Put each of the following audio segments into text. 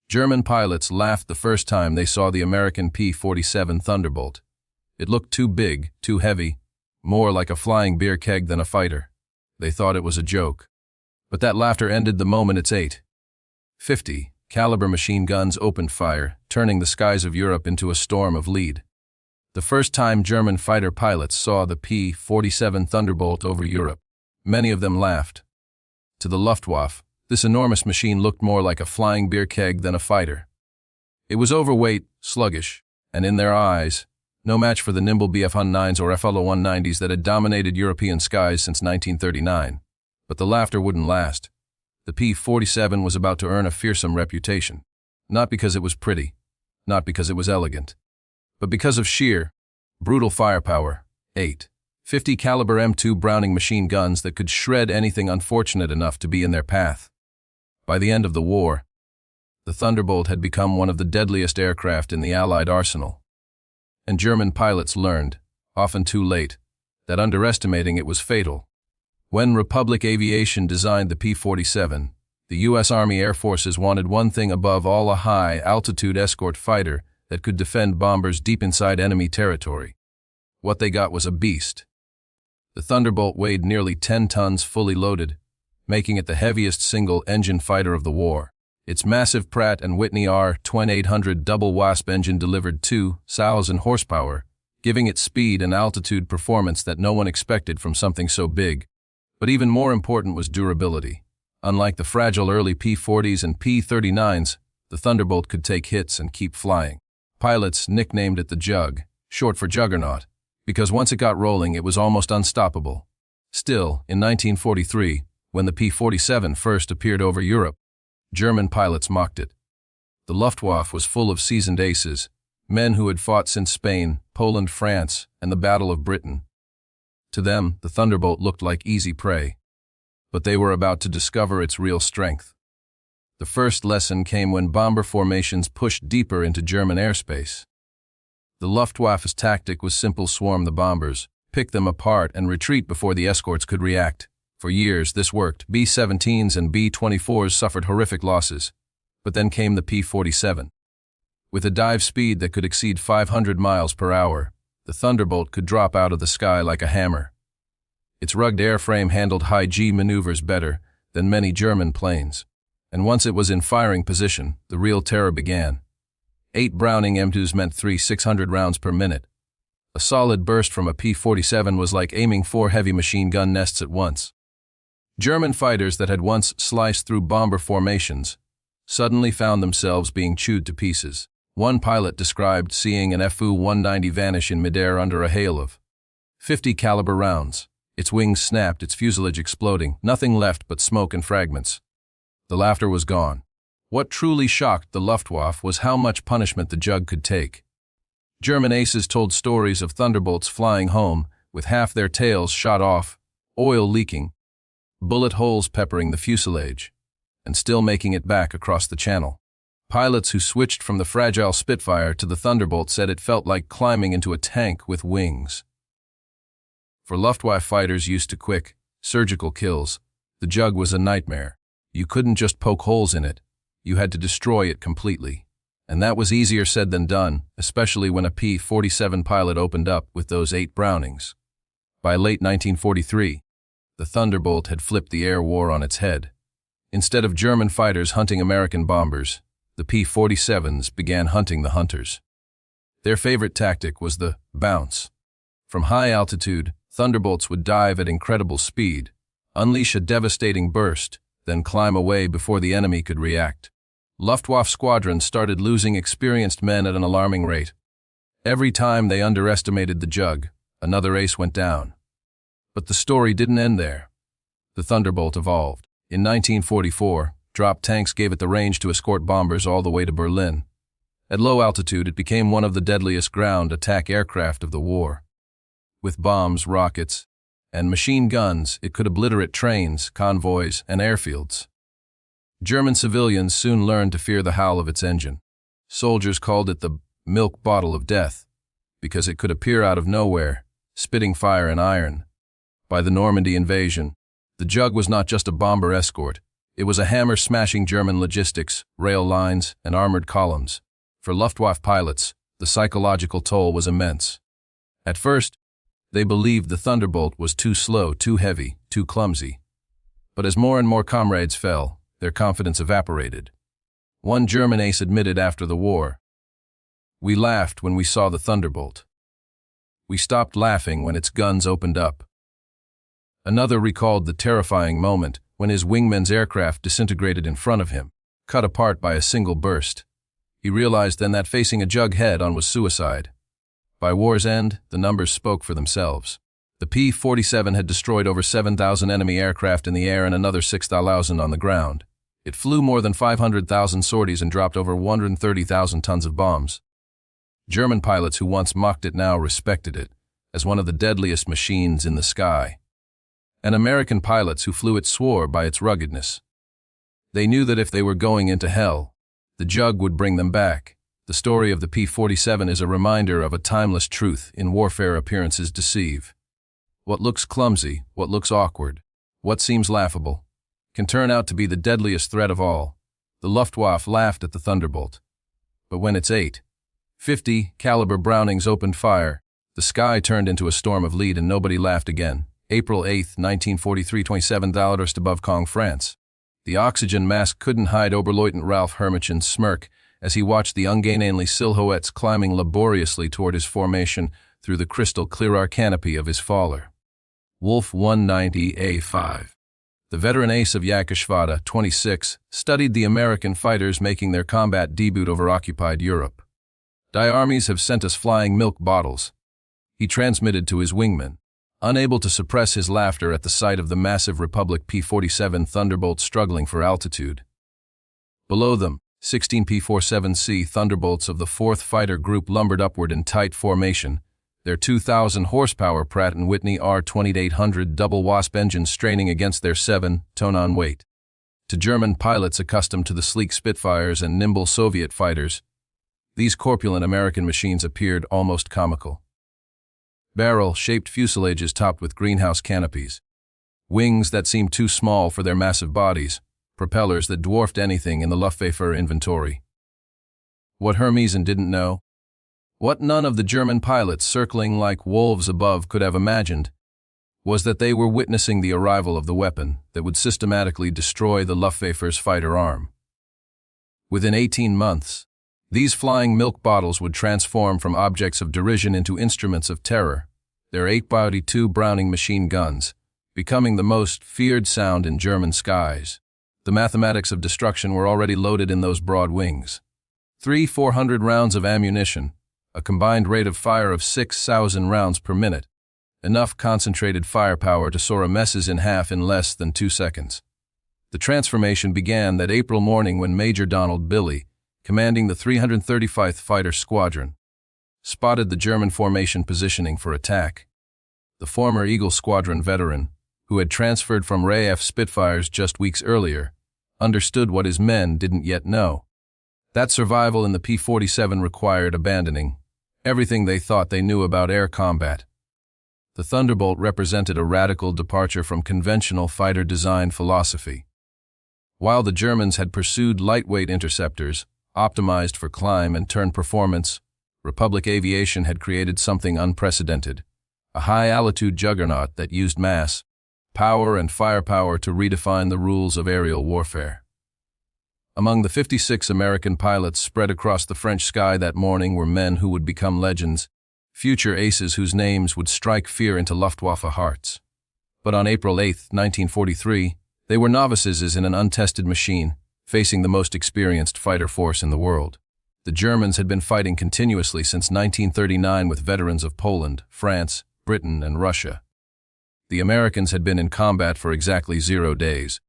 German pilots laughed the first time they saw the American P-47 Thunderbolt. It looked too big, too heavy, more like a flying beer keg than a fighter. They thought it was a joke. But that laughter ended the moment its 8.50 caliber machine guns opened fire, turning the skies of Europe into a storm of lead. The first time German fighter pilots saw the P-47 Thunderbolt over Europe, many of them laughed. To the Luftwaffe, this enormous machine looked more like a flying beer keg than a fighter. It was overweight, sluggish, and in their eyes, no match for the nimble Bf-109s or FL-190s that had dominated European skies since 1939. But the laughter wouldn't last. The P-47 was about to earn a fearsome reputation. Not because it was pretty, not because it was elegant, but because of sheer, brutal firepower. 8.50 caliber M2 Browning machine guns that could shred anything unfortunate enough to be in their path. By the end of the war, the Thunderbolt had become one of the deadliest aircraft in the Allied arsenal. And German pilots learned, often too late, that underestimating it was fatal. When Republic Aviation designed the P-47, the U.S. Army Air Forces wanted one thing above all: a high-altitude escort fighter that could defend bombers deep inside enemy territory. What they got was a beast. The Thunderbolt weighed nearly 10 tons fully loaded, making it the heaviest single-engine fighter of the war. Its massive Pratt & Whitney R-2800 double WASP engine delivered 2,000 horsepower, giving it speed and altitude performance that no one expected from something so big. But even more important was durability. Unlike the fragile early P-40s and P-39s, the Thunderbolt could take hits and keep flying. Pilots nicknamed it the Jug, short for juggernaut, because once it got rolling it was almost unstoppable. Still, in 1943, when the P-47 first appeared over Europe, German pilots mocked it. The Luftwaffe was full of seasoned aces, men who had fought since Spain, Poland, France, and the Battle of Britain. To them, the Thunderbolt looked like easy prey. But they were about to discover its real strength. The first lesson came when bomber formations pushed deeper into German airspace. The Luftwaffe's tactic was simple: swarm the bombers, pick them apart, and retreat before the escorts could react. For years, this worked. B-17s and B-24s suffered horrific losses. But then came the P-47. With a dive speed that could exceed 500 miles per hour, the Thunderbolt could drop out of the sky like a hammer. Its rugged airframe handled high-G maneuvers better than many German planes. And once it was in firing position, the real terror began. 8 Browning M2s meant 600 rounds per minute. A solid burst from a P-47 was like aiming 4 heavy machine gun nests at once. German fighters that had once sliced through bomber formations suddenly found themselves being chewed to pieces. One pilot described seeing an Fu-190 vanish in midair under a hail of 50 caliber rounds. Its wings snapped, its fuselage exploding, nothing left but smoke and fragments. The laughter was gone. What truly shocked the Luftwaffe was how much punishment the Jug could take. German aces told stories of Thunderbolts flying home with half their tails shot off, oil leaking, bullet holes peppering the fuselage, and still making it back across the channel. Pilots who switched from the fragile Spitfire to the Thunderbolt said it felt like climbing into a tank with wings. For Luftwaffe fighters used to quick, surgical kills, the Jug was a nightmare. You couldn't just poke holes in it, you had to destroy it completely. And that was easier said than done, especially when a P-47 pilot opened up with those 8 Brownings. By late 1943, the Thunderbolt had flipped the air war on its head. Instead of German fighters hunting American bombers, the P-47s began hunting the hunters. Their favorite tactic was the bounce. From high altitude, Thunderbolts would dive at incredible speed, unleash a devastating burst, then climb away before the enemy could react. Luftwaffe squadrons started losing experienced men at an alarming rate. Every time they underestimated the Jug, another ace went down. But the story didn't end there. The Thunderbolt evolved. In 1944, drop tanks gave it the range to escort bombers all the way to Berlin. At low altitude, it became one of the deadliest ground attack aircraft of the war. With bombs, rockets, and machine guns, it could obliterate trains, convoys, and airfields. German civilians soon learned to fear the howl of its engine. Soldiers called it the milk bottle of death, because it could appear out of nowhere, spitting fire and iron. By the Normandy invasion, the Jug was not just a bomber escort, It was a hammer-smashing German logistics, rail lines, and armored columns. For Luftwaffe pilots, the psychological toll was immense. At first, they believed the Thunderbolt was too slow, too heavy, too clumsy. But as more and more comrades fell, their confidence evaporated. One German ace admitted after the war, "We laughed when we saw the Thunderbolt. We stopped laughing when its guns opened up." Another recalled the terrifying moment when his wingman's aircraft disintegrated in front of him, cut apart by a single burst. He realized then that facing a jughead on was suicide. By war's end, the numbers spoke for themselves. The P-47 had destroyed over 7,000 enemy aircraft in the air and another 6,000 on the ground. It flew more than 500,000 sorties and dropped over 130,000 tons of bombs. German pilots who once mocked it now respected it as one of the deadliest machines in the sky. And American pilots who flew it swore by its ruggedness. They knew that if they were going into hell, the Jug would bring them back. The story of the P-47 is a reminder of a timeless truth: in warfare appearances deceive. What looks clumsy, what looks awkward, what seems laughable, can turn out to be the deadliest threat of all. The Luftwaffe laughed at the Thunderbolt. But when its .50 caliber Brownings opened fire, the sky turned into a storm of lead and nobody laughed again. April 8, 1943, 27 dollars above Caen, France. The oxygen mask couldn't hide Oberleutnant Ralph Hermichen's smirk as he watched the ungainly silhouettes climbing laboriously toward his formation through the crystal-clear canopy of his faller. Wolf 190A5. The veteran ace of Jagdgeschwader 26 studied the American fighters making their combat debut over occupied Europe. "Die armies have sent us flying milk bottles," he transmitted to his wingman, unable to suppress his laughter at the sight of the massive Republic P-47 Thunderbolt struggling for altitude. Below them, 16 P-47C Thunderbolts of the 4th Fighter Group lumbered upward in tight formation, their 2,000 horsepower Pratt & Whitney R2800 double Wasp engines straining against their 7-ton weight. To German pilots accustomed to the sleek Spitfires and nimble Soviet fighters, these corpulent American machines appeared almost comical. Barrel-shaped fuselages topped with greenhouse canopies, wings that seemed too small for their massive bodies, propellers that dwarfed anything in the Luftwaffe inventory. What Hermesen didn't know, what none of the German pilots circling like wolves above could have imagined, was that they were witnessing the arrival of the weapon that would systematically destroy the Luftwaffe's fighter arm. Within 18 months, these flying milk bottles would transform from objects of derision into instruments of terror, their 8x2 Browning machine guns becoming the most feared sound in German skies. The mathematics of destruction were already loaded in those broad wings. 400 rounds of ammunition, a combined rate of fire of 6,000 rounds per minute, enough concentrated firepower to saw messes in half in less than 2 seconds. The transformation began that April morning when Major Donald Billy, commanding the 335th Fighter Squadron, spotted the German formation positioning for attack. The former Eagle Squadron veteran, who had transferred from RAF Spitfires just weeks earlier, understood what his men didn't yet know. That survival in the P-47 required abandoning everything they thought they knew about air combat. The Thunderbolt represented a radical departure from conventional fighter design philosophy. While the Germans had pursued lightweight interceptors, optimized for climb and turn performance, Republic Aviation had created something unprecedented, a high-altitude juggernaut that used mass, power, and firepower to redefine the rules of aerial warfare. Among the 56 American pilots spread across the French sky that morning were men who would become legends, future aces whose names would strike fear into Luftwaffe hearts. But on April 8, 1943, they were novices in an untested machine, facing the most experienced fighter force in the world. The Germans had been fighting continuously since 1939 with veterans of Poland, France, Britain, and Russia. The Americans had been in combat for exactly 0 days.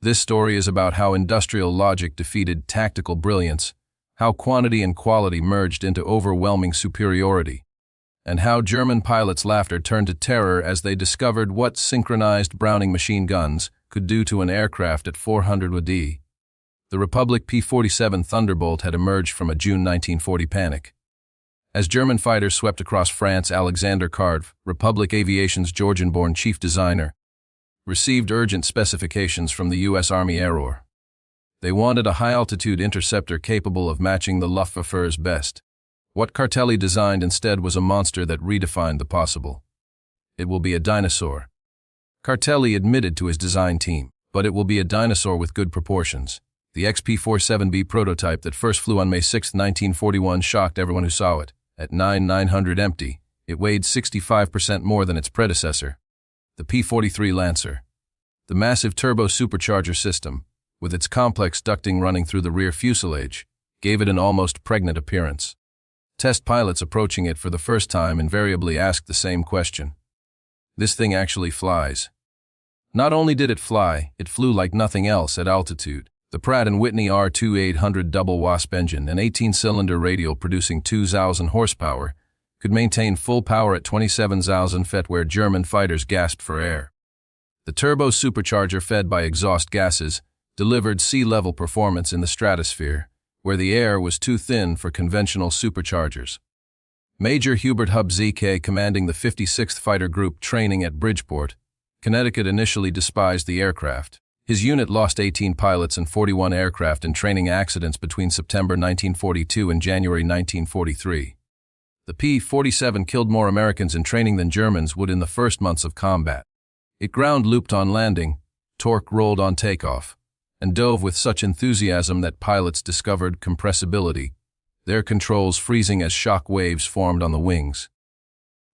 This story is about how industrial logic defeated tactical brilliance, how quantity and quality merged into overwhelming superiority, and how German pilots' laughter turned to terror as they discovered what synchronized Browning machine guns could do to an aircraft at 400 WD. The Republic P-47 Thunderbolt had emerged from a June 1940 panic. As German fighters swept across France, Alexander Karpf, Republic Aviation's Georgian-born chief designer, received urgent specifications from the U.S. Army Air Corps. They wanted a high-altitude interceptor capable of matching the Luftwaffe's best. What Cartelli designed instead was a monster that redefined the possible. It will be a dinosaur. Cartelli admitted to his design team, but it will be a dinosaur with good proportions. The XP-47B prototype that first flew on May 6, 1941 shocked everyone who saw it. At 9,900 empty, it weighed 65% more than its predecessor, the P-43 Lancer. The massive turbo supercharger system, with its complex ducting running through the rear fuselage, gave it an almost pregnant appearance. Test pilots approaching it for the first time invariably asked the same question. This thing actually flies. Not only did it fly, it flew like nothing else at altitude. The Pratt & Whitney R2800 double wasp engine, an 18-cylinder radial producing 2,000 horsepower, could maintain full power at 27,000 feet where German fighters gasped for air. The turbo supercharger, fed by exhaust gases, delivered sea-level performance in the stratosphere, where the air was too thin for conventional superchargers. Major Hubert Hub ZK, commanding the 56th Fighter Group training at Bridgeport, Connecticut, initially despised the aircraft. His unit lost 18 pilots and 41 aircraft in training accidents between September 1942 and January 1943. The P-47 killed more Americans in training than Germans would in the first months of combat. It ground-looped on landing, torque-rolled on takeoff, and dove with such enthusiasm that pilots discovered compressibility, their controls freezing as shock waves formed on the wings.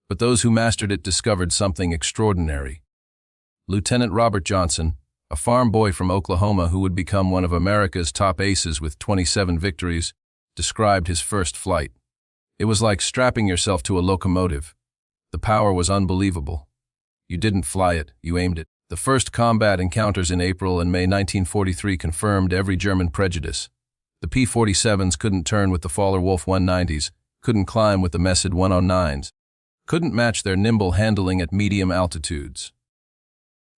But those who mastered it discovered something extraordinary. Lieutenant Robert Johnson, a farm boy from Oklahoma who would become one of America's top aces with 27 victories, described his first flight. It was like strapping yourself to a locomotive. The power was unbelievable. You didn't fly it, you aimed it. The first combat encounters in April and May 1943 confirmed every German prejudice. The P-47s couldn't turn with the Faller Wolf 190s, couldn't climb with the Messid 109s, couldn't match their nimble handling at medium altitudes.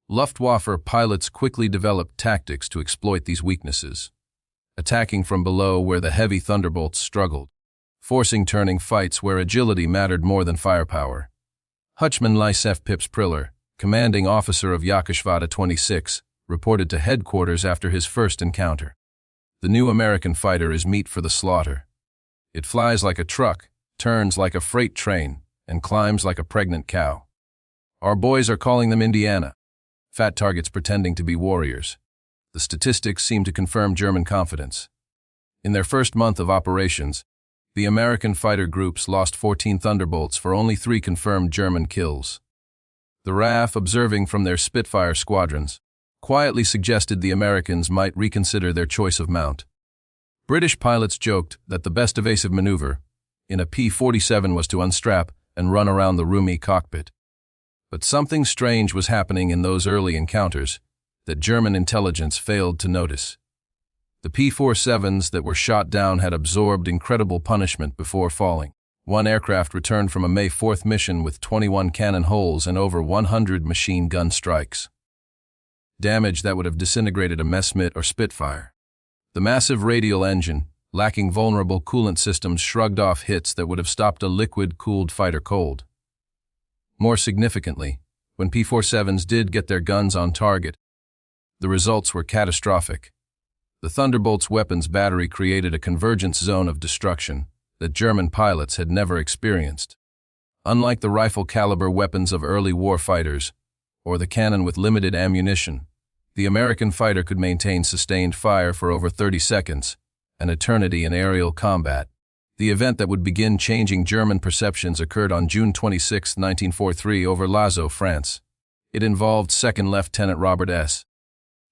Luftwaffe pilots quickly developed tactics to exploit these weaknesses, attacking from below where the heavy Thunderbolts struggled, forcing turning fights where agility mattered more than firepower. Hutchman Lysef Pips Priller, commanding officer of Jagdgeschwader 26, reported to headquarters after his first encounter. The new American fighter is meat for the slaughter. It flies like a truck, turns like a freight train, and climbs like a pregnant cow. Our boys are calling them Indiana. Fat targets pretending to be warriors. The statistics seem to confirm German confidence. In their first month of operations, the American fighter groups lost 14 Thunderbolts for only 3 confirmed German kills. The RAF, observing from their Spitfire squadrons, quietly suggested the Americans might reconsider their choice of mount. British pilots joked that the best evasive maneuver in a P-47 was to unstrap and run around the roomy cockpit. But something strange was happening in those early encounters that German intelligence failed to notice. The P-47s that were shot down had absorbed incredible punishment before falling. One aircraft returned from a May 4th mission with 21 cannon holes and over 100 machine gun strikes. Damage that would have disintegrated a Messerschmitt or Spitfire. The massive radial engine, lacking vulnerable coolant systems, shrugged off hits that would have stopped a liquid-cooled fighter cold. More significantly, when P-47s did get their guns on target, the results were catastrophic. The Thunderbolt's weapons battery created a convergence zone of destruction that German pilots had never experienced. Unlike the rifle-caliber weapons of early war fighters, or the cannon with limited ammunition, the American fighter could maintain sustained fire for over 30 seconds, an eternity in aerial combat. The event that would begin changing German perceptions occurred on June 26, 1943, over Lazo, France. It involved 2nd Lieutenant Robert S.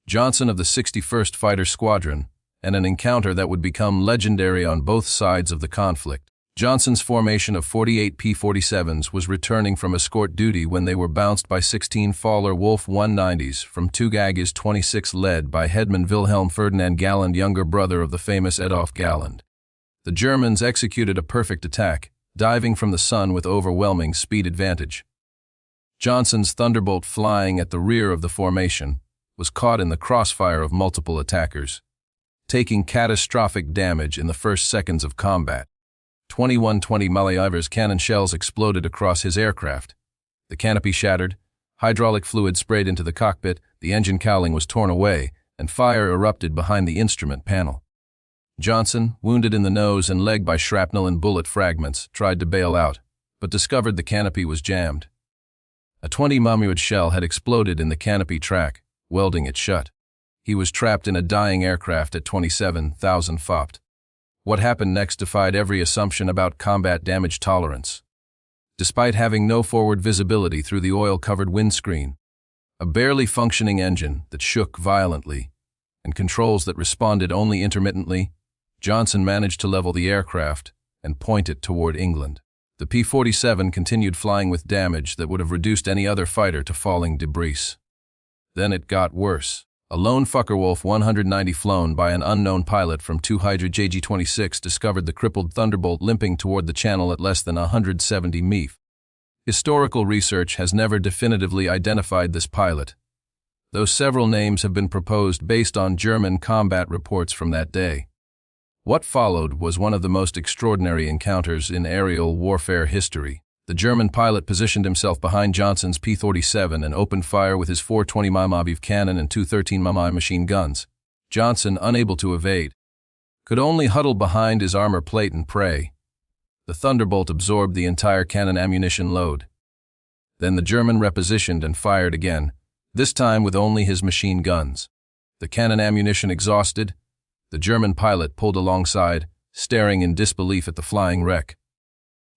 Johnson of the 61st Fighter Squadron, and an encounter that would become legendary on both sides of the conflict. Johnson's formation of 48 P-47s was returning from escort duty when they were bounced by 16 Faller Wolf 190s from Tugagis 26, led by headman Wilhelm Ferdinand Galland, younger brother of the famous Adolf Galland. The Germans executed a perfect attack, diving from the sun with overwhelming speed advantage. Johnson's Thunderbolt, flying at the rear of the formation, was caught in the crossfire of multiple attackers, taking catastrophic damage in the first seconds of combat. 21 20 Malaiver's cannon shells exploded across his aircraft. The canopy shattered, Hydraulic fluid sprayed into the cockpit, the engine cowling was torn away, and fire erupted behind the instrument panel. Johnson, wounded in the nose and leg by shrapnel and bullet fragments, tried to bail out, but discovered the canopy was jammed. A 20 mm shell had exploded in the canopy track, welding it shut. He was trapped in a dying aircraft at 27,000 fopt. What happened next defied every assumption about combat damage tolerance. Despite having no forward visibility through the oil-covered windscreen, a barely functioning engine that shook violently, and controls that responded only intermittently, Johnson managed to level the aircraft and point it toward England. The P-47 continued flying with damage that would have reduced any other fighter to falling debris. Then it got worse. A lone Focke-Wulf 190 flown by an unknown pilot from 2 Hydra JG-26 discovered the crippled Thunderbolt limping toward the channel at less than 170 mph. Historical research has never definitively identified this pilot, though several names have been proposed based on German combat reports from that day. What followed was one of the most extraordinary encounters in aerial warfare history. The German pilot positioned himself behind Johnson's P-47 and opened fire with his 420 mm cannon and 2 13 mm machine guns. Johnson, unable to evade, could only huddle behind his armor plate and pray. The Thunderbolt absorbed the entire cannon ammunition load. Then the German repositioned and fired again, this time with only his machine guns. The cannon ammunition exhausted, the German pilot pulled alongside, staring in disbelief at the flying wreck.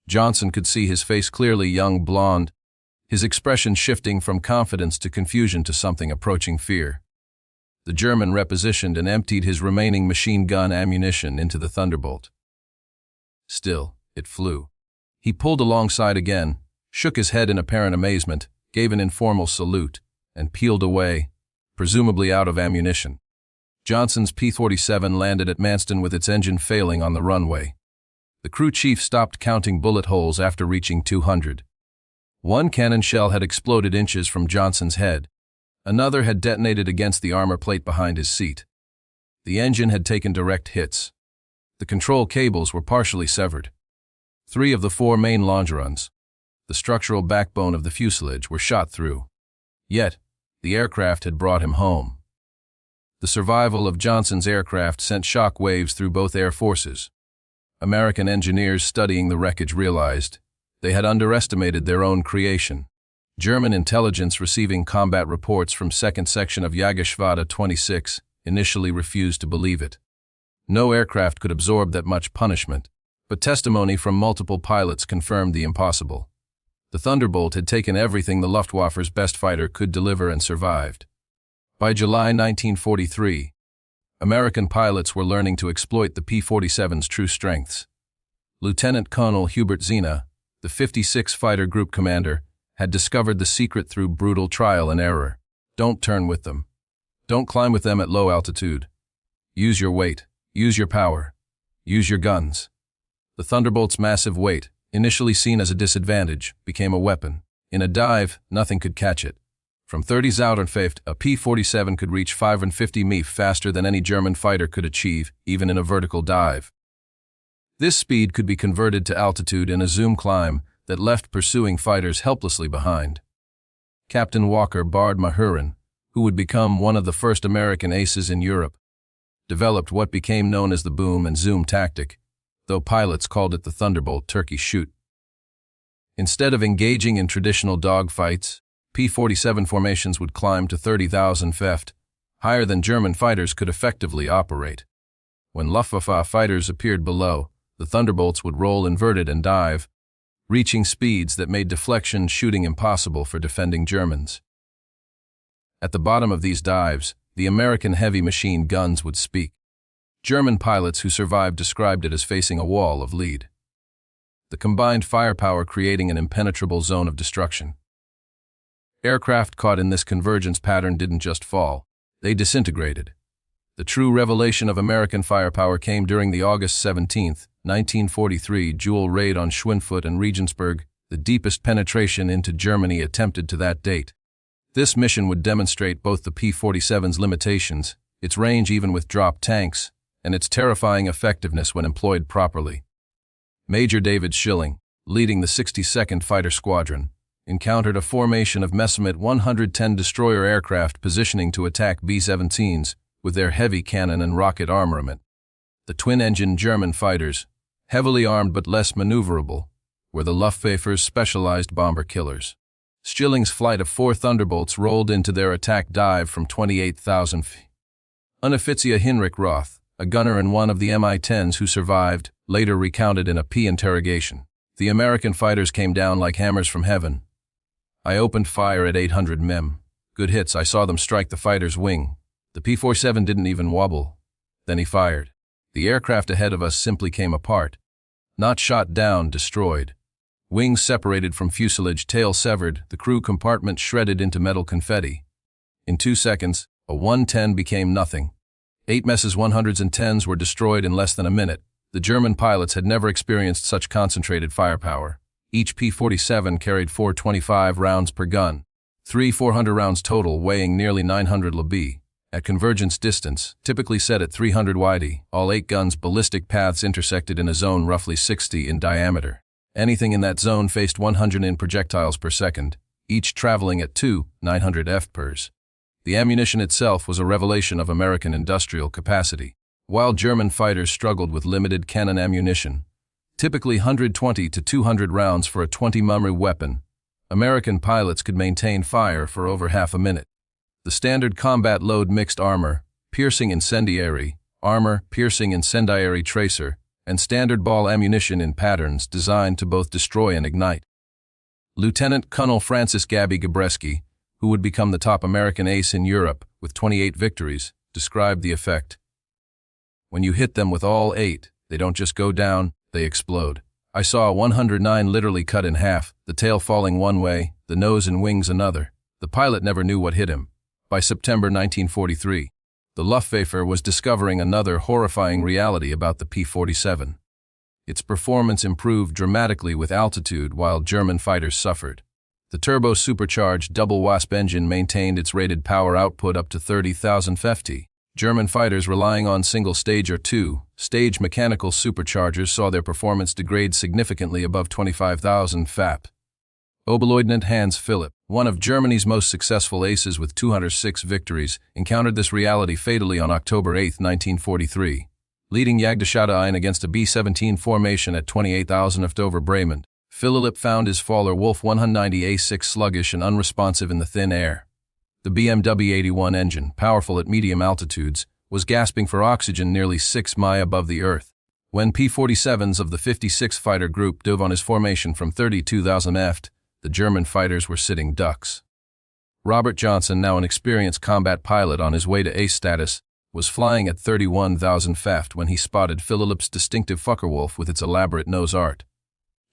Johnson could see his face clearly, young, blonde, his expression shifting from confidence to confusion to something approaching fear. The German repositioned and emptied his remaining machine gun ammunition into the Thunderbolt. Still, it flew. He pulled alongside again, shook his head in apparent amazement, gave an informal salute, and peeled away, presumably out of ammunition. Johnson's P-47 landed at Manston with its engine failing on the runway. The crew chief stopped counting bullet holes after reaching 200. One cannon shell had exploded inches from Johnson's head. Another had detonated against the armor plate behind his seat. The engine had taken direct hits. The control cables were partially severed. 3 of the 4 main longerons, the structural backbone of the fuselage, were shot through. Yet, the aircraft had brought him home. The survival of Johnson's aircraft sent shock waves through both air forces. American engineers studying the wreckage realized they had underestimated their own creation. German intelligence receiving combat reports from 2nd Section of Jägerschwadron 26 initially refused to believe it. No aircraft could absorb that much punishment, but testimony from multiple pilots confirmed the impossible. The Thunderbolt had taken everything the Luftwaffe's best fighter could deliver and survived. By July 1943, American pilots were learning to exploit the P-47's true strengths. Lieutenant Colonel Hubert Zena, the 56 Fighter Group commander, had discovered the secret through brutal trial and error. Don't turn with them. Don't climb with them at low altitude. Use your weight. Use your power. Use your guns. The Thunderbolt's massive weight, initially seen as a disadvantage, became a weapon. In a dive, nothing could catch it. From 30 Zaudenpfeift, a P-47 could reach 550 mph faster than any German fighter could achieve, even in a vertical dive. This speed could be converted to altitude in a zoom climb that left pursuing fighters helplessly behind. Captain Walker Bard Mahurin, who would become one of the first American aces in Europe, developed what became known as the boom and zoom tactic, though pilots called it the Thunderbolt turkey shoot. Instead of engaging in traditional dogfights, P-47 formations would climb to 30,000 ft, higher than German fighters could effectively operate. When Luftwaffe fighters appeared below, the Thunderbolts would roll inverted and dive, reaching speeds that made deflection shooting impossible for defending Germans. At the bottom of these dives, the American heavy machine guns would speak. German pilots who survived described it as facing a wall of lead, the combined firepower creating an impenetrable zone of destruction. Aircraft caught in this convergence pattern didn't just fall, they disintegrated. The true revelation of American firepower came during the August 17, 1943 dual raid on Schweinfurt and Regensburg, the deepest penetration into Germany attempted to that date. This mission would demonstrate both the P-47's limitations, its range even with drop tanks, and its terrifying effectiveness when employed properly. Major David Schilling, leading the 62nd Fighter Squadron, encountered a formation of Messerschmitt 110 destroyer aircraft positioning to attack B-17s with their heavy cannon and rocket armament. The twin-engine German fighters, heavily armed but less maneuverable, were the Luftwaffe's specialized bomber killers. Schilling's flight of 4 Thunderbolts rolled into their attack dive from 28,000 feet. Unoffizier Heinrich Roth, a gunner and one of the Mi-10s who survived, later recounted in a P interrogation. The American fighters came down like hammers from heaven. I opened fire at 800 mem. Good hits, I saw them strike the fighter's wing. The P-47 didn't even wobble. Then he fired. The aircraft ahead of us simply came apart. Not shot down, destroyed. Wings separated from fuselage, tail severed, the crew compartment shredded into metal confetti. In 2 seconds, a 110 became nothing. 8 Mess's 110s were destroyed in less than a minute. The German pilots had never experienced such concentrated firepower. Each P-47 carried 425 rounds per gun. 400 rounds total, weighing nearly 900 lb. At convergence distance, typically set at 300 WWII, all 8 guns' ballistic paths intersected in a zone roughly 60 in diameter. Anything in that zone faced 100 in projectiles per second, each traveling at 900 fps. The ammunition itself was a revelation of American industrial capacity. While German fighters struggled with limited cannon ammunition, typically 120 to 200 rounds for a 20 mm weapon, American pilots could maintain fire for over half a minute. The standard combat load mixed armor, piercing incendiary, armor, piercing incendiary tracer, and standard ball ammunition in patterns designed to both destroy and ignite. Lieutenant Colonel Francis Gabby Gabreski, who would become the top American ace in Europe with 28 victories, described the effect. When you hit them with all 8, they don't just go down, they explode. I saw a 109 literally cut in half, the tail falling one way, the nose and wings another. The pilot never knew what hit him. By September 1943, the Luftwaffe was discovering another horrifying reality about the P-47. Its performance improved dramatically with altitude while German fighters suffered. The turbo-supercharged double WASP engine maintained its rated power output up to 30,000 ft. German fighters relying on single-stage or two-stage mechanical superchargers saw their performance degrade significantly above 25,000 fap. Oberleutnant Hans Philipp, one of Germany's most successful aces with 206 victories, encountered this reality fatally on October 8, 1943. Leading Jagdgeschwader ein against a B-17 formation at 28,000 ft over Bremen, Philipp found his faller Wolf 190A6 sluggish and unresponsive in the thin air. The WWII engine, powerful at medium altitudes, was gasping for oxygen nearly 6 mi above the earth. When P-47s of the 56 fighter group dove on his formation from 32,000 ft, the German fighters were sitting ducks. Robert Johnson, now an experienced combat pilot on his way to ace status, was flying at 31,000 ft when he spotted Philipp's distinctive Focke-Wulf with its elaborate nose art.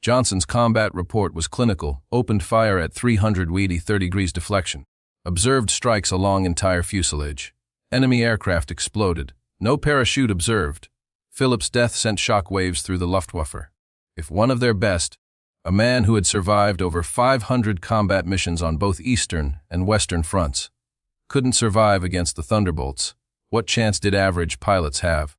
Johnson's combat report was clinical, opened fire at 300 WWII 30 degrees deflection. Observed strikes along entire fuselage. Enemy aircraft exploded. No parachute observed. Philipp's death sent shock waves through the Luftwaffe. If one of their best, a man who had survived over 500 combat missions on both eastern and western fronts, couldn't survive against the Thunderbolts, what chance did average pilots have?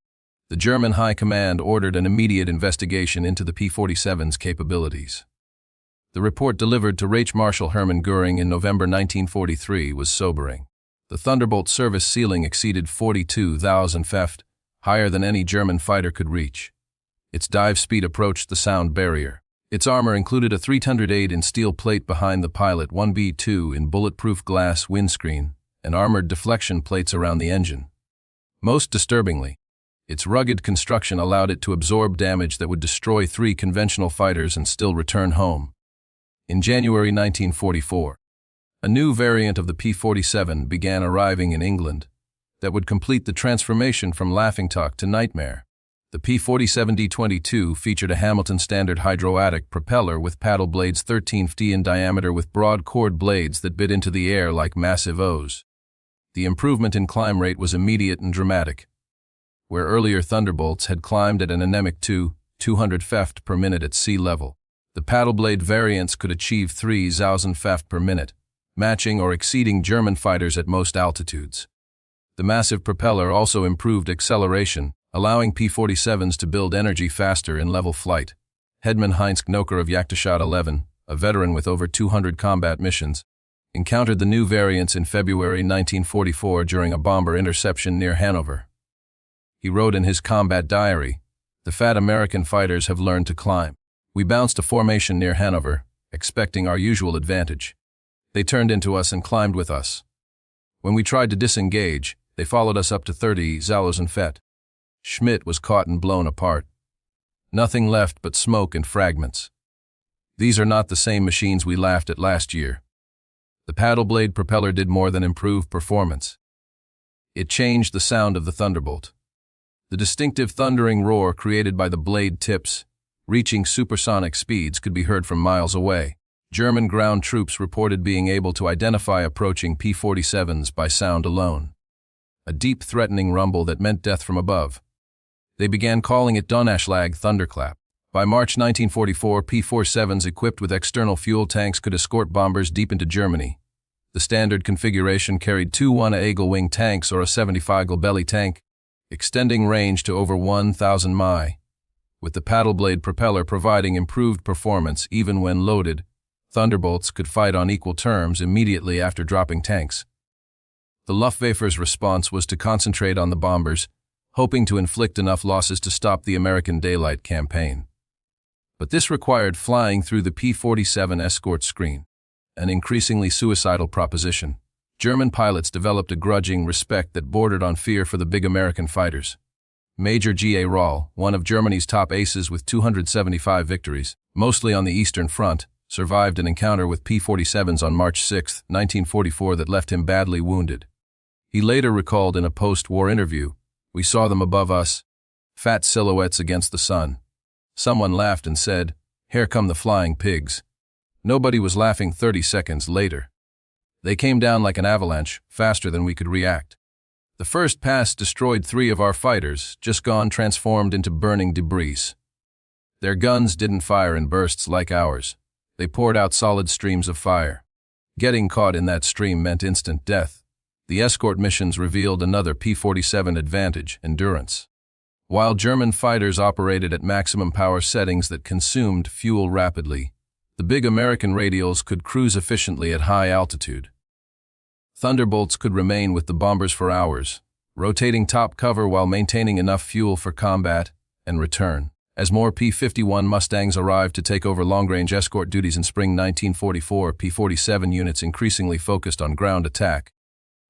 The German High Command ordered an immediate investigation into the P-47's capabilities. The report delivered to Reich Marshal Hermann Göring in November 1943 was sobering. The Thunderbolt service ceiling exceeded 42,000 ft, higher than any German fighter could reach. Its dive speed approached the sound barrier. Its armor included a 308 in steel plate behind the pilot, 1B2 in bulletproof glass windscreen, and armored deflection plates around the engine. Most disturbingly, its rugged construction allowed it to absorb damage that would destroy 3 conventional fighters and still return home. In January 1944, a new variant of the P-47 began arriving in England that would complete the transformation from laughingstock to nightmare. The P-47D-22 featured a Hamilton standard hydroatic propeller with paddle blades 13 ft in diameter with broad chord blades that bit into the air like massive O's. The improvement in climb rate was immediate and dramatic. Where earlier Thunderbolts had climbed at an anemic 200 ft per minute at sea level, the paddle blade variants could achieve 3,000 ft per minute, matching or exceeding German fighters at most altitudes. The massive propeller also improved acceleration, allowing P-47s to build energy faster in level flight. Hedman Heinz Knoker of Jagdgeschwader 11, a veteran with over 200 combat missions, encountered the new variants in February 1944 during a bomber interception near Hanover. He wrote in his combat diary, "The fat American fighters have learned to climb. We bounced a formation near Hanover, expecting our usual advantage. They turned into us and climbed with us. When we tried to disengage, they followed us up to 30 Zalosenfett. Schmidt was caught and blown apart. Nothing left but smoke and fragments. These are not the same machines we laughed at last year." The paddle blade propeller did more than improve performance. It changed the sound of the Thunderbolt. The distinctive thundering roar created by the blade tips, reaching supersonic speeds, could be heard from miles away. German ground troops reported being able to identify approaching P-47s by sound alone. A deep, threatening rumble that meant death from above. They began calling it Donnerschlag, thunderclap. By March 1944, P-47s equipped with external fuel tanks could escort bombers deep into Germany. The standard configuration carried two 1A wing tanks or a 75 belly tank, extending range to over 1,000 mi. With the paddle blade propeller providing improved performance even when loaded, Thunderbolts could fight on equal terms immediately after dropping tanks. The Luftwaffe's response was to concentrate on the bombers, hoping to inflict enough losses to stop the American daylight campaign. But this required flying through the P-47 escort screen, an increasingly suicidal proposition. German pilots developed a grudging respect that bordered on fear for the big American fighters. Major G.A. Rahl, one of Germany's top aces with 275 victories, mostly on the Eastern Front, survived an encounter with P-47s on March 6, 1944 that left him badly wounded. He later recalled in a post-war interview, "We saw them above us, fat silhouettes against the sun. Someone laughed and said, 'Here come the flying pigs.' Nobody was laughing 30 seconds later. They came down like an avalanche, faster than we could react. The first pass destroyed 3 of our fighters, just gone transformed into burning debris. Their guns didn't fire in bursts like ours. They poured out solid streams of fire. Getting caught in that stream meant instant death." The escort missions revealed another P-47 advantage: endurance. While German fighters operated at maximum power settings that consumed fuel rapidly, the big American radials could cruise efficiently at high altitude. Thunderbolts could remain with the bombers for hours, rotating top cover while maintaining enough fuel for combat and return. As more P-51 Mustangs arrived to take over long-range escort duties in spring 1944, P-47 units increasingly focused on ground attack,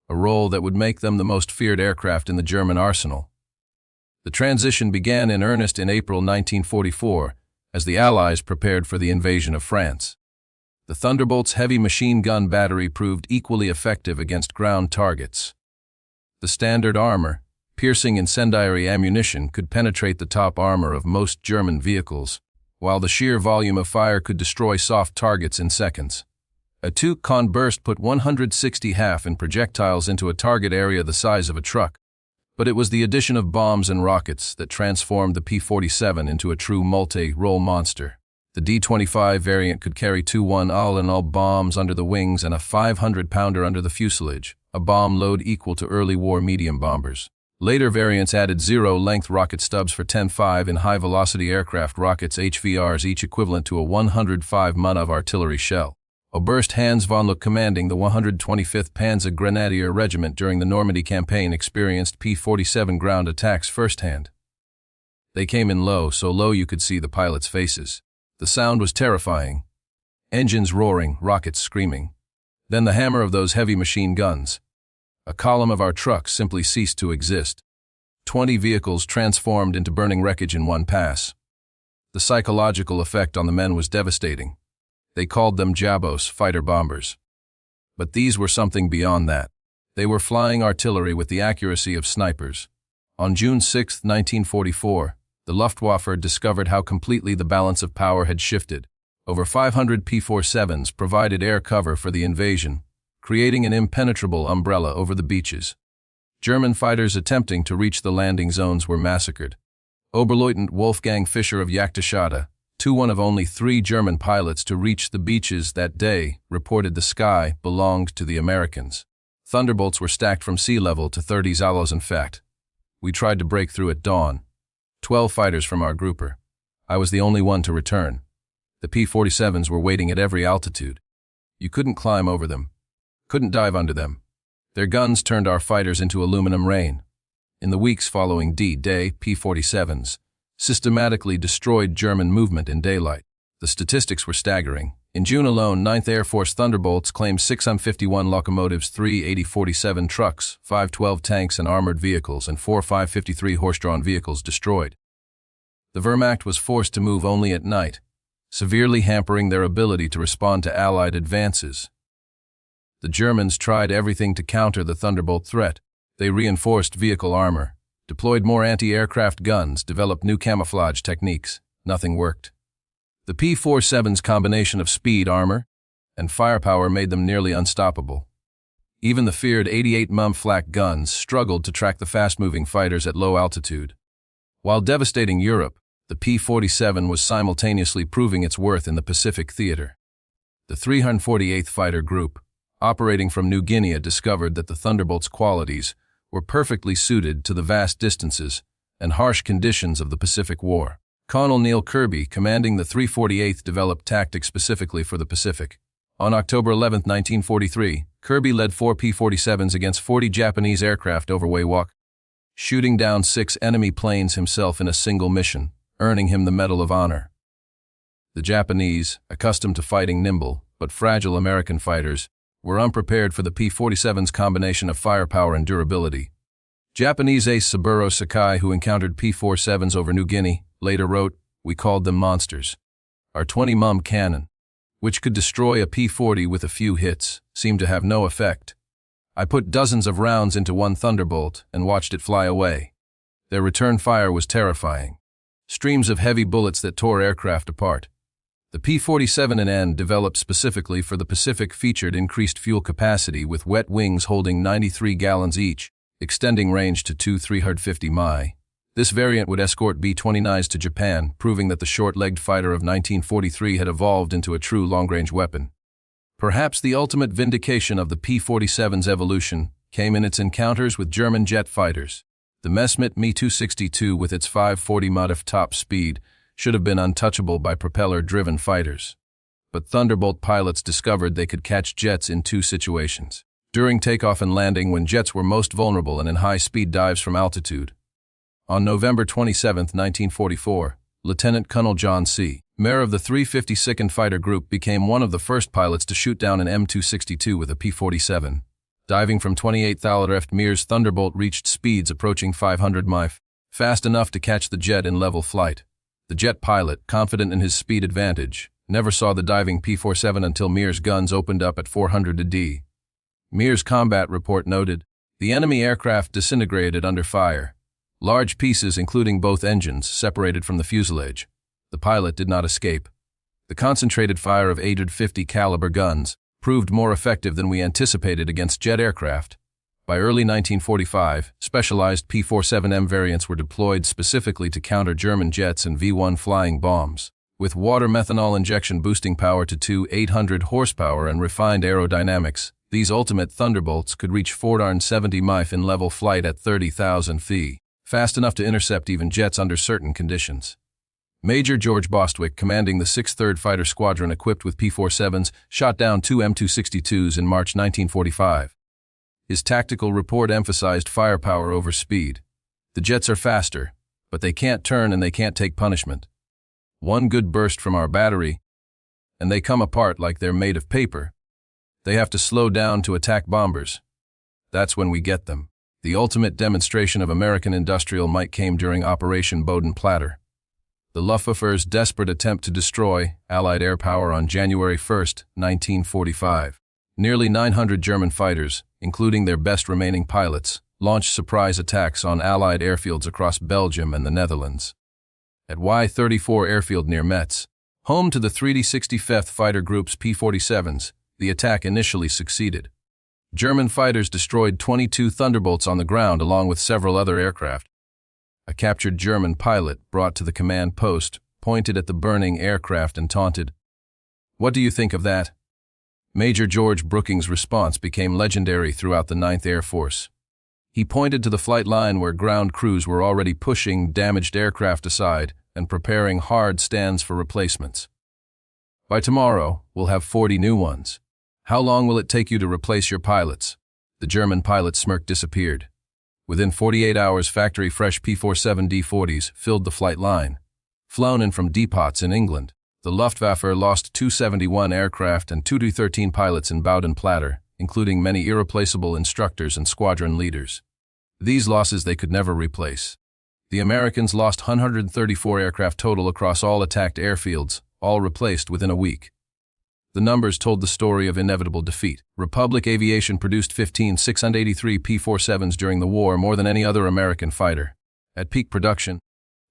a role that would make them the most feared aircraft in the German arsenal. The transition began in earnest in April 1944, as the Allies prepared for the invasion of France. The Thunderbolt's heavy machine gun battery proved equally effective against ground targets. The standard armor, piercing incendiary ammunition, could penetrate the top armor of most German vehicles, while the sheer volume of fire could destroy soft targets in seconds. A 2-con burst put 160 half in projectiles into a target area the size of a truck. But it was the addition of bombs and rockets that transformed the P-47 into a true multi-role monster. The D-25 variant could carry 2 1-all-in-all bombs under the wings and a 500-pounder under the fuselage, a bomb load equal to early war medium bombers. Later variants added zero-length rocket stubs for 10.5 in high-velocity aircraft rockets HVRs, each equivalent to a 105 Manov artillery shell. Oberst Hans von Luck, commanding the 125th Panzer Grenadier Regiment during the Normandy campaign, experienced P-47 ground attacks firsthand. They came in low, so low you could see the pilots' faces. The sound was terrifying. Engines roaring, rockets screaming. Then the hammer of those heavy machine guns. A column of our trucks simply ceased to exist. 20 vehicles transformed into burning wreckage in one pass. The psychological effect on the men was devastating. They called them Jabos, fighter bombers. But these were something beyond that. They were flying artillery with the accuracy of snipers. On June 6, 1944, the Luftwaffe discovered how completely the balance of power had shifted. Over 500 P-47s provided air cover for the invasion, creating an impenetrable umbrella over the beaches. German fighters attempting to reach the landing zones were massacred. Oberleutnant Wolfgang Fischer of Jagdgeschwader, one of only 3 German pilots to reach the beaches that day, reported the sky belonged to the Americans. Thunderbolts were stacked from sea level to 30 Zalos. In fact, we tried to break through at dawn. 12 fighters from our grouper. I was the only one to return. The P-47s were waiting at every altitude. You couldn't climb over them, couldn't dive under them. Their guns turned our fighters into aluminum rain. In the weeks following D-Day, P-47s systematically destroyed German movement in daylight. The statistics were staggering. In June alone, 9th Air Force Thunderbolts claimed 651 locomotives, 3 80-47 trucks, 512 tanks and armored vehicles, and 4 553 horse-drawn vehicles destroyed. The Wehrmacht was forced to move only at night, severely hampering their ability to respond to Allied advances. The Germans tried everything to counter the Thunderbolt threat. They reinforced vehicle armor, deployed more anti-aircraft guns, developed new camouflage techniques. Nothing worked. The P-47's combination of speed, armor, and firepower made them nearly unstoppable. Even the feared 88 mm flak guns struggled to track the fast-moving fighters at low altitude. While devastating Europe, the P-47 was simultaneously proving its worth in the Pacific theater. The 348th Fighter Group, operating from New Guinea, discovered that the Thunderbolt's qualities were perfectly suited to the vast distances and harsh conditions of the Pacific War. Colonel Neil Kirby, commanding the 348th, developed tactics specifically for the Pacific. On October 11, 1943, Kirby led 4 P-47s against 40 Japanese aircraft over Waiwak, shooting down 6 enemy planes himself in a single mission, earning him the Medal of Honor. The Japanese, accustomed to fighting nimble but fragile American fighters, were unprepared for the P-47's combination of firepower and durability. Japanese ace Saburo Sakai, who encountered P-47s over New Guinea, later wrote, "We called them monsters. Our 20 mm cannon, which could destroy a P-40 with a few hits, seemed to have no effect. I put dozens of rounds into one Thunderbolt and watched it fly away. Their return fire was terrifying. Streams of heavy bullets that tore aircraft apart." The P-47N, developed specifically for the Pacific, featured increased fuel capacity with wet wings holding 93 gallons each, extending range to 350 mi. This variant would escort B-29s to Japan, proving that the short-legged fighter of 1943 had evolved into a true long-range weapon. Perhaps the ultimate vindication of the P-47's evolution came in its encounters with German jet fighters. The Messerschmitt Me-262, with its 540 mph top speed, should have been untouchable by propeller-driven fighters. But Thunderbolt pilots discovered they could catch jets in 2 situations: during takeoff and landing, when jets were most vulnerable, and in high-speed dives from altitude. On November 27, 1944, Lieutenant Colonel John C. Mayer of the 352nd Fighter Group became one of the first pilots to shoot down an M262 with a P-47. Diving from 28,000 Meyer's Thunderbolt reached speeds approaching 500 mph, fast enough to catch the jet in level flight. The jet pilot, confident in his speed advantage, never saw the diving P-47 until Meyer's guns opened up at 400 d. Meyer's combat report noted, "The enemy aircraft disintegrated under fire. Large pieces, including both engines, separated from the fuselage. The pilot did not escape. The concentrated fire of 850 caliber guns proved more effective than we anticipated against jet aircraft." By early 1945, specialized P-47M variants were deployed specifically to counter German jets and V-1 flying bombs. With water methanol injection boosting power to 800 horsepower and refined aerodynamics, these ultimate Thunderbolts could reach 470 mph in level flight at 30,000 feet, fast enough to intercept even jets under certain conditions. Major George Bostwick, commanding the 6th Third Fighter Squadron equipped with P-47s, shot down 2 M262s in March 1945. His tactical report emphasized firepower over speed. "The jets are faster, but they can't turn and they can't take punishment. One good burst from our battery, and they come apart like they're made of paper. They have to slow down to attack bombers. That's when we get them." The ultimate demonstration of American industrial might came during Operation Bodenplatte, the Luftwaffe's desperate attempt to destroy Allied air power on January 1, 1945. Nearly 900 German fighters, including their best remaining pilots, launched surprise attacks on Allied airfields across Belgium and the Netherlands. At Y-34 airfield near Metz, home to the 365th Fighter Group's P-47s, the attack initially succeeded. German fighters destroyed 22 Thunderbolts on the ground along with several other aircraft. A captured German pilot, brought to the command post, pointed at the burning aircraft and taunted, "What do you think of that?" Major George Brooking's response became legendary throughout the 9th Air Force. He pointed to the flight line where ground crews were already pushing damaged aircraft aside and preparing hard stands for replacements. By tomorrow, we'll have 40 new ones. How long will it take you to replace your pilots? The German pilot's smirk disappeared. Within 48 hours, factory-fresh P-47 D-40s filled the flight line. Flown in from depots in England, the Luftwaffe lost 271 aircraft and 2 D-13 pilots in Bodenplatte, including many irreplaceable instructors and squadron leaders. These losses they could never replace. The Americans lost 134 aircraft total across all attacked airfields, all replaced within a week. The numbers told the story of inevitable defeat. Republic Aviation produced 15,683 P-47s during the war, more than any other American fighter. At peak production,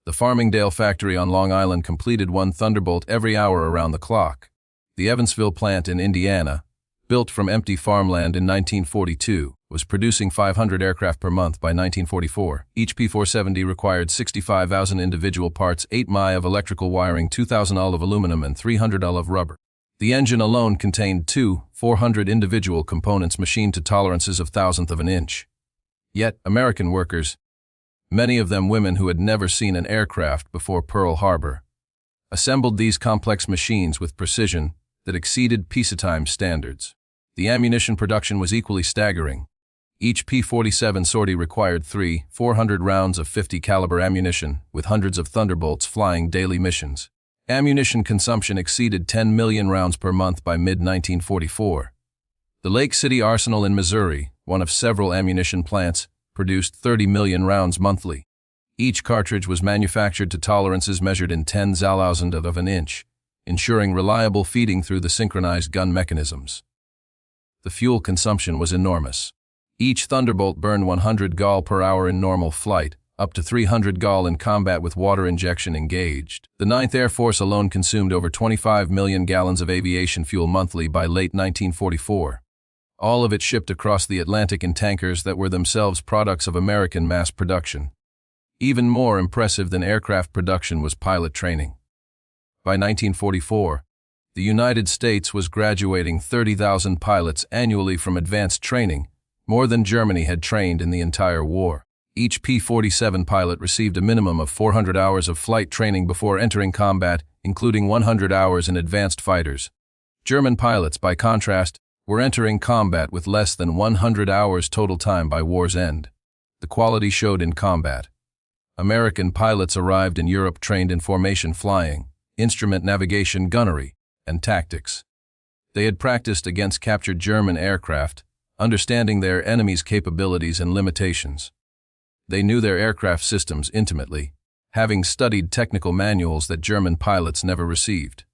the Farmingdale factory on Long Island completed one Thunderbolt every hour around the clock. The Evansville plant in Indiana, built from empty farmland in 1942, was producing 500 aircraft per month by 1944. Each P-470 required 65,000 individual parts, 8 mi of electrical wiring, 2,000 of aluminum, and 300 of rubber. The engine alone contained 400 individual components machined to tolerances of thousandth of an inch. Yet, American workers, many of them women who had never seen an aircraft before Pearl Harbor, assembled these complex machines with precision that exceeded peacetime standards. The ammunition production was equally staggering. Each P-47 sortie required 400 rounds of 50 caliber ammunition, with hundreds of Thunderbolts flying daily missions. Ammunition consumption exceeded 10 million rounds per month by mid-1944. The Lake City Arsenal in Missouri, one of several ammunition plants, produced 30 million rounds monthly. Each cartridge was manufactured to tolerances measured in 10,000 of an inch, ensuring reliable feeding through the synchronized gun mechanisms. The fuel consumption was enormous. Each Thunderbolt burned 100 gal per hour in normal flight, up to 300 gal in combat with water injection engaged. The 9th Air Force alone consumed over 25 million gallons of aviation fuel monthly by late 1944. All of it shipped across the Atlantic in tankers that were themselves products of American mass production. Even more impressive than aircraft production was pilot training. By 1944, the United States was graduating 30,000 pilots annually from advanced training, more than Germany had trained in the entire war. Each P-47 pilot received a minimum of 400 hours of flight training before entering combat, including 100 hours in advanced fighters. German pilots, by contrast, were entering combat with less than 100 hours total time by war's end. The quality showed in combat. American pilots arrived in Europe trained in formation flying, instrument navigation, gunnery, and tactics. They had practiced against captured German aircraft, understanding their enemy's capabilities and limitations. They knew their aircraft systems intimately, having studied technical manuals that German pilots never received.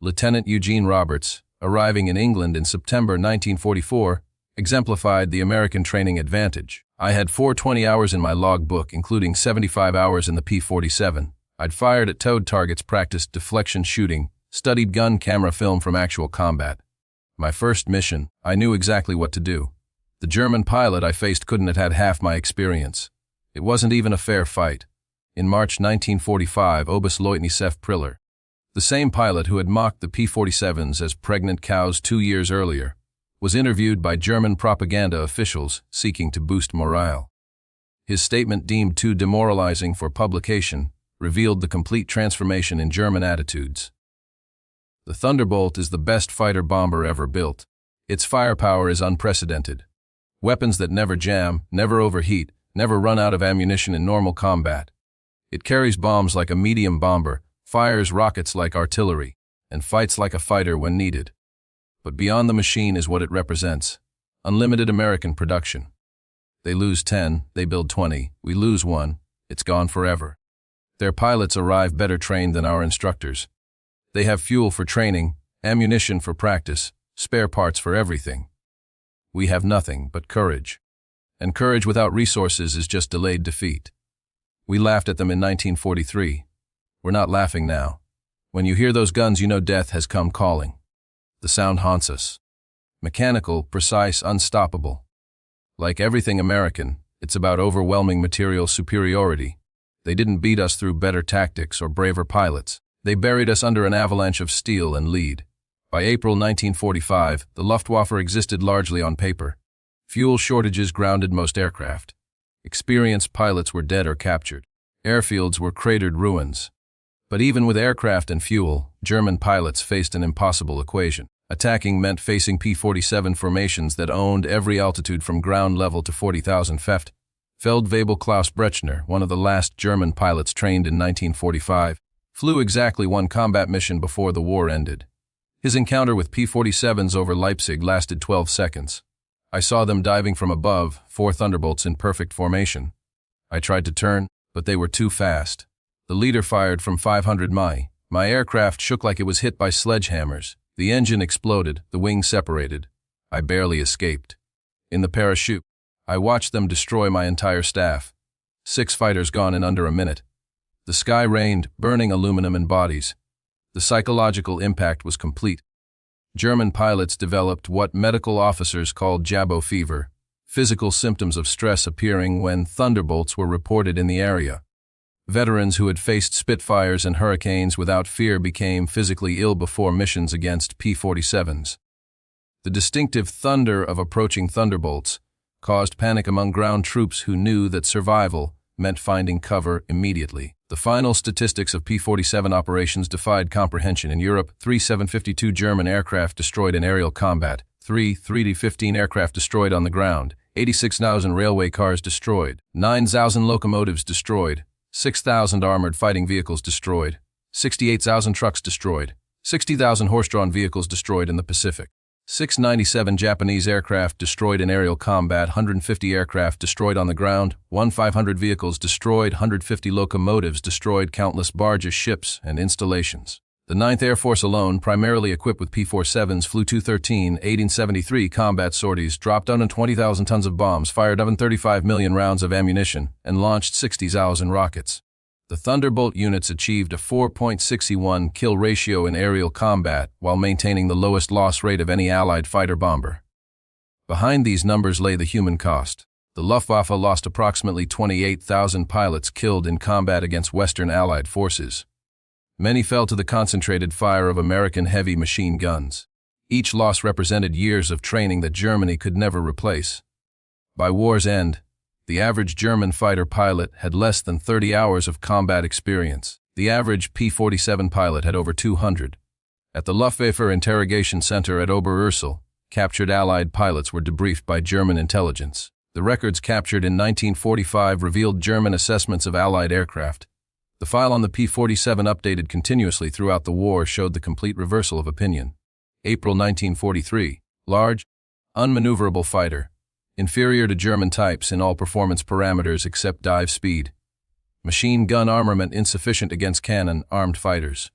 Lieutenant Eugene Roberts, arriving in England in September 1944, exemplified the American training advantage. I had 420 hours in my log book, including 75 hours in the P-47. I'd fired at towed targets, practiced deflection shooting, studied gun camera film from actual combat. My first mission, I knew exactly what to do. The German pilot I faced couldn't have had half my experience. It wasn't even a fair fight. In March 1945, Oberstleutnant Sef Priller, the same pilot who had mocked the P-47s as pregnant cows 2 years earlier, was interviewed by German propaganda officials seeking to boost morale. His statement, deemed too demoralizing for publication, revealed the complete transformation in German attitudes. The Thunderbolt is the best fighter bomber ever built. Its firepower is unprecedented. Weapons that never jam, never overheat, never run out of ammunition in normal combat. It carries bombs like a medium bomber, fires rockets like artillery, and fights like a fighter when needed. But beyond the machine is what it represents: unlimited American production. They lose 10, they build 20, we lose 1, it's gone forever. Their pilots arrive better trained than our instructors. They have fuel for training, ammunition for practice, spare parts for everything. We have nothing but courage. And courage without resources is just delayed defeat. We laughed at them in 1943. We're not laughing now. When you hear those guns, you know death has come calling. The sound haunts us. Mechanical, precise, unstoppable. Like everything American, it's about overwhelming material superiority. They didn't beat us through better tactics or braver pilots. They buried us under an avalanche of steel and lead. By April 1945, the Luftwaffe existed largely on paper. Fuel shortages grounded most aircraft. Experienced pilots were dead or captured. Airfields were cratered ruins. But even with aircraft and fuel, German pilots faced an impossible equation. Attacking meant facing P-47 formations that owned every altitude from ground level to 40,000 feet. Feldwebel Klaus Brechner, one of the last German pilots trained in 1945, flew exactly one combat mission before the war ended. His encounter with P-47s over Leipzig lasted 12 seconds. I saw them diving from above, 4 Thunderbolts in perfect formation. I tried to turn, but they were too fast. The leader fired from 500 mi. My aircraft shook like it was hit by sledgehammers. The engine exploded, the wings separated. I barely escaped. In the parachute, I watched them destroy my entire staff. 6 fighters gone in under a minute. The sky rained, burning aluminum and bodies. The psychological impact was complete. German pilots developed what medical officers called jabo fever, physical symptoms of stress appearing when Thunderbolts were reported in the area. Veterans who had faced Spitfires and Hurricanes without fear became physically ill before missions against P-47s. The distinctive thunder of approaching Thunderbolts caused panic among ground troops who knew that survival meant finding cover immediately. The final statistics of P-47 operations defied comprehension. In Europe, 3 752 German aircraft destroyed in aerial combat, 3 3D-15 aircraft destroyed on the ground, 86,000 railway cars destroyed, 9,000 locomotives destroyed, 6,000 armored fighting vehicles destroyed, 68,000 trucks destroyed, 60,000 horse-drawn vehicles destroyed in the Pacific. 697 Japanese aircraft destroyed in aerial combat, 150 aircraft destroyed on the ground, 1,500 vehicles destroyed, 150 locomotives destroyed, countless barges, ships, and installations. The 9th Air Force alone, primarily equipped with P-47s, flew 213, 1873 combat sorties, dropped 120,000 tons of bombs, fired 35 million rounds of ammunition, and launched 60,000 rockets. The Thunderbolt units achieved a 4.61 kill ratio in aerial combat while maintaining the lowest loss rate of any Allied fighter-bomber. Behind these numbers lay the human cost. The Luftwaffe lost approximately 28,000 pilots killed in combat against Western Allied forces. Many fell to the concentrated fire of American heavy machine guns. Each loss represented years of training that Germany could never replace. By war's end, the average German fighter pilot had less than 30 hours of combat experience. The average P-47 pilot had over 200. At the Luftwaffe Interrogation Center at Oberursel, captured Allied pilots were debriefed by German intelligence. The records captured in 1945 revealed German assessments of Allied aircraft. The file on the P-47 updated continuously throughout the war showed the complete reversal of opinion. April 1943. Large, unmaneuverable fighter. Inferior to German types in all performance parameters except dive speed. Machine gun armament insufficient against cannon-armed fighters.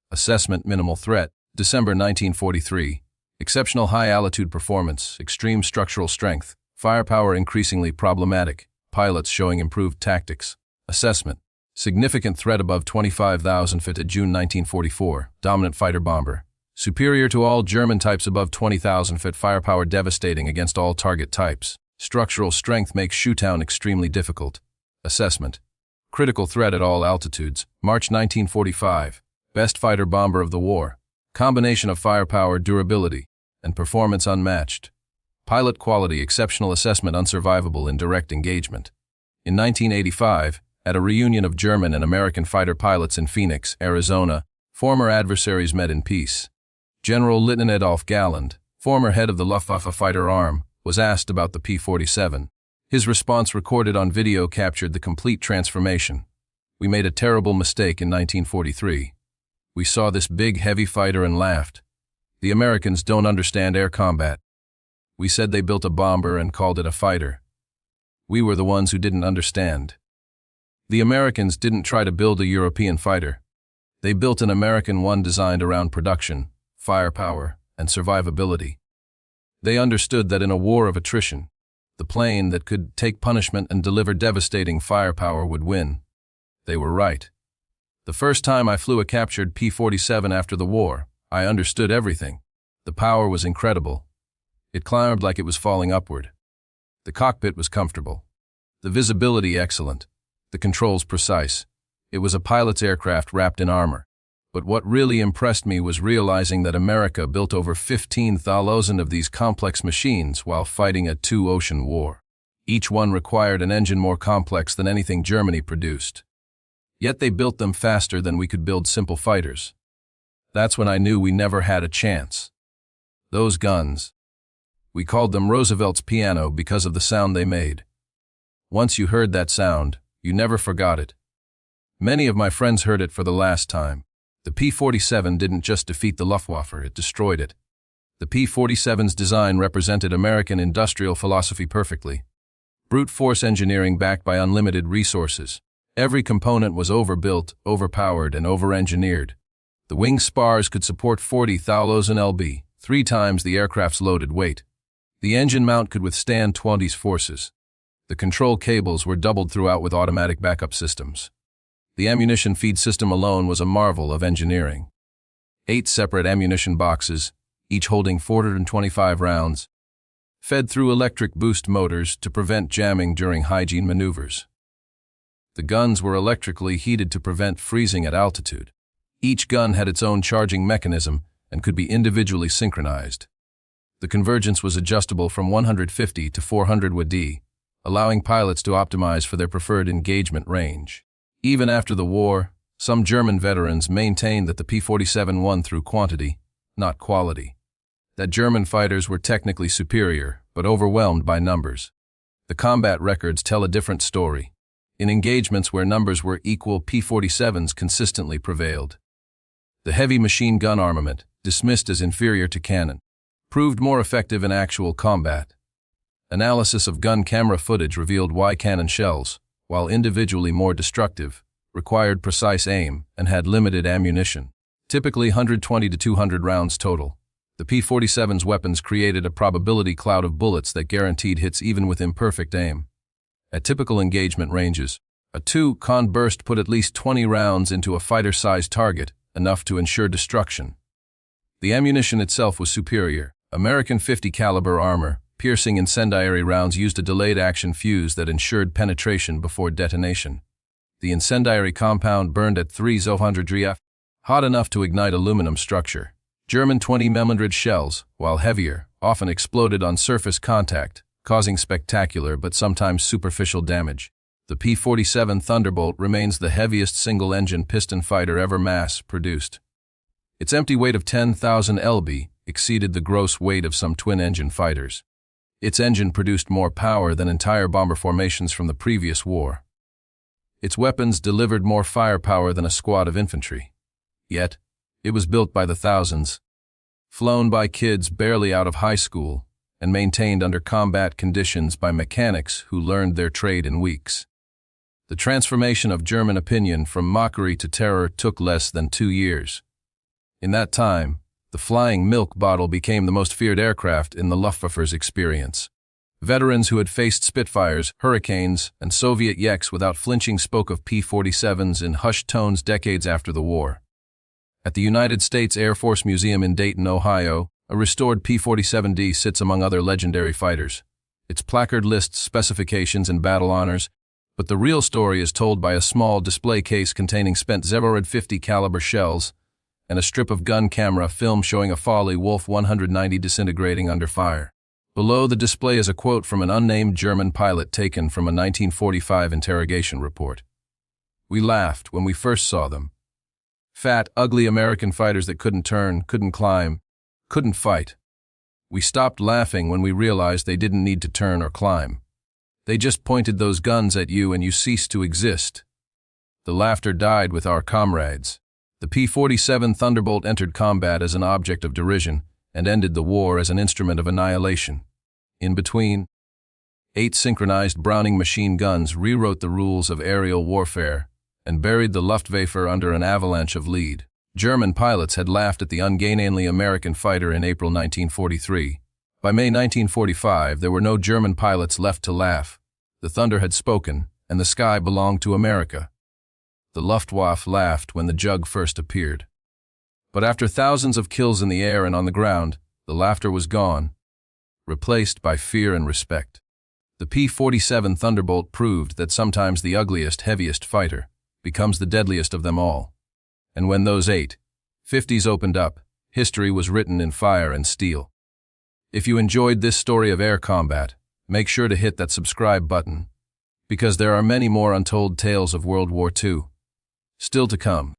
Assessment minimal threat. December 1943. Exceptional high-altitude performance, extreme structural strength, firepower increasingly problematic, pilots showing improved tactics. Assessment. Significant threat above 25,000 feet at June 1944, dominant fighter bomber. Superior to all German types above 20,000 feet, firepower devastating against all target types. Structural strength makes shootdown extremely difficult. Assessment. Critical threat at all altitudes. March 1945. Best fighter bomber of the war. Combination of firepower, durability, and performance unmatched. Pilot quality exceptional, assessment unsurvivable in direct engagement. In 1985, at a reunion of German and American fighter pilots in Phoenix, Arizona, former adversaries met in peace. General Lieutenant Adolf Galland, former head of the Luftwaffe fighter arm, was asked about the P-47. His response, recorded on video, captured the complete transformation. We made a terrible mistake in 1943. We saw this big, heavy fighter and laughed. The Americans don't understand air combat. We said they built a bomber and called it a fighter. We were the ones who didn't understand. The Americans didn't try to build a European fighter. They built an American one designed around production, firepower, and survivability. They understood that in a war of attrition, the plane that could take punishment and deliver devastating firepower would win. They were right. The first time I flew a captured P-47 after the war, I understood everything. The power was incredible. It climbed like it was falling upward. The cockpit was comfortable. The visibility excellent. The controls precise. It was a pilot's aircraft wrapped in armor. But what really impressed me was realizing that America built over 15,000 of these complex machines while fighting a two-ocean war. Each one required an engine more complex than anything Germany produced. Yet they built them faster than we could build simple fighters. That's when I knew we never had a chance. Those guns. We called them Roosevelt's piano because of the sound they made. Once you heard that sound, you never forgot it. Many of my friends heard it for the last time. The P-47 didn't just defeat the Luftwaffe, it destroyed it. The P-47's design represented American industrial philosophy perfectly. Brute force engineering backed by unlimited resources. Every component was overbuilt, overpowered, and over-engineered. The wing spars could support 40,000 lb, 3 times the aircraft's loaded weight. The engine mount could withstand 20's forces. The control cables were doubled throughout with automatic backup systems. The ammunition feed system alone was a marvel of engineering. 8 separate ammunition boxes, each holding 425 rounds, fed through electric boost motors to prevent jamming during hygiene maneuvers. The guns were electrically heated to prevent freezing at altitude. Each gun had its own charging mechanism and could be individually synchronized. The convergence was adjustable from 150 to 400 WD, allowing pilots to optimize for their preferred engagement range. Even after the war, some German veterans maintained that the P-47 won through quantity, not quality. That German fighters were technically superior, but overwhelmed by numbers. The combat records tell a different story. In engagements where numbers were equal, P-47s consistently prevailed. The heavy machine gun armament, dismissed as inferior to cannon, proved more effective in actual combat. Analysis of gun camera footage revealed why cannon shells, while individually more destructive, required precise aim and had limited ammunition, typically 120 to 200 rounds total. The P-47's weapons created a probability cloud of bullets that guaranteed hits even with imperfect aim. At typical engagement ranges, a 2-con burst put at least 20 rounds into a fighter-sized target, enough to ensure destruction. The ammunition itself was superior. American .50 caliber armor, piercing incendiary rounds used a delayed action fuse that ensured penetration before detonation. The incendiary compound burned at 300 degrees, hot enough to ignite aluminum structure. German 20mm shells, while heavier, often exploded on surface contact, causing spectacular but sometimes superficial damage. The P-47 Thunderbolt remains the heaviest single-engine piston fighter ever mass-produced. Its empty weight of 10,000 lb exceeded the gross weight of some twin-engine fighters. Its engine produced more power than entire bomber formations from the previous war. Its weapons delivered more firepower than a squad of infantry. Yet, it was built by the thousands, flown by kids barely out of high school, and maintained under combat conditions by mechanics who learned their trade in weeks. The transformation of German opinion from mockery to terror took less than 2 years. In that time, the flying milk bottle became the most feared aircraft in the Luftwaffe's experience. Veterans who had faced Spitfires, Hurricanes, and Soviet Yeks without flinching spoke of P-47s in hushed tones decades after the war. At the United States Air Force Museum in Dayton, Ohio, a restored P-47D sits among other legendary fighters. Its placard lists specifications and battle honors, but the real story is told by a small display case containing spent .050 caliber shells and a strip of gun camera film showing a Folly Wolf 190 disintegrating under fire. Below the display is a quote from an unnamed German pilot taken from a 1945 interrogation report. "We laughed when we first saw them. Fat, ugly American fighters that couldn't turn, couldn't climb, couldn't fight. We stopped laughing when we realized they didn't need to turn or climb. They just pointed those guns at you and you ceased to exist." The laughter died with our comrades. The P-47 Thunderbolt entered combat as an object of derision and ended the war as an instrument of annihilation. In between, 8 synchronized Browning machine guns rewrote the rules of aerial warfare and buried the Luftwaffe under an avalanche of lead. German pilots had laughed at the ungainly American fighter in April 1943. By May 1945, there were no German pilots left to laugh. The thunder had spoken, and the sky belonged to America. The Luftwaffe laughed when the Jug first appeared. But after thousands of kills in the air and on the ground, the laughter was gone, replaced by fear and respect. The P-47 Thunderbolt proved that sometimes the ugliest, heaviest fighter becomes the deadliest of them all. And when those 850s opened up, history was written in fire and steel. If you enjoyed this story of air combat, make sure to hit that subscribe button, because there are many more untold tales of World War II still to come.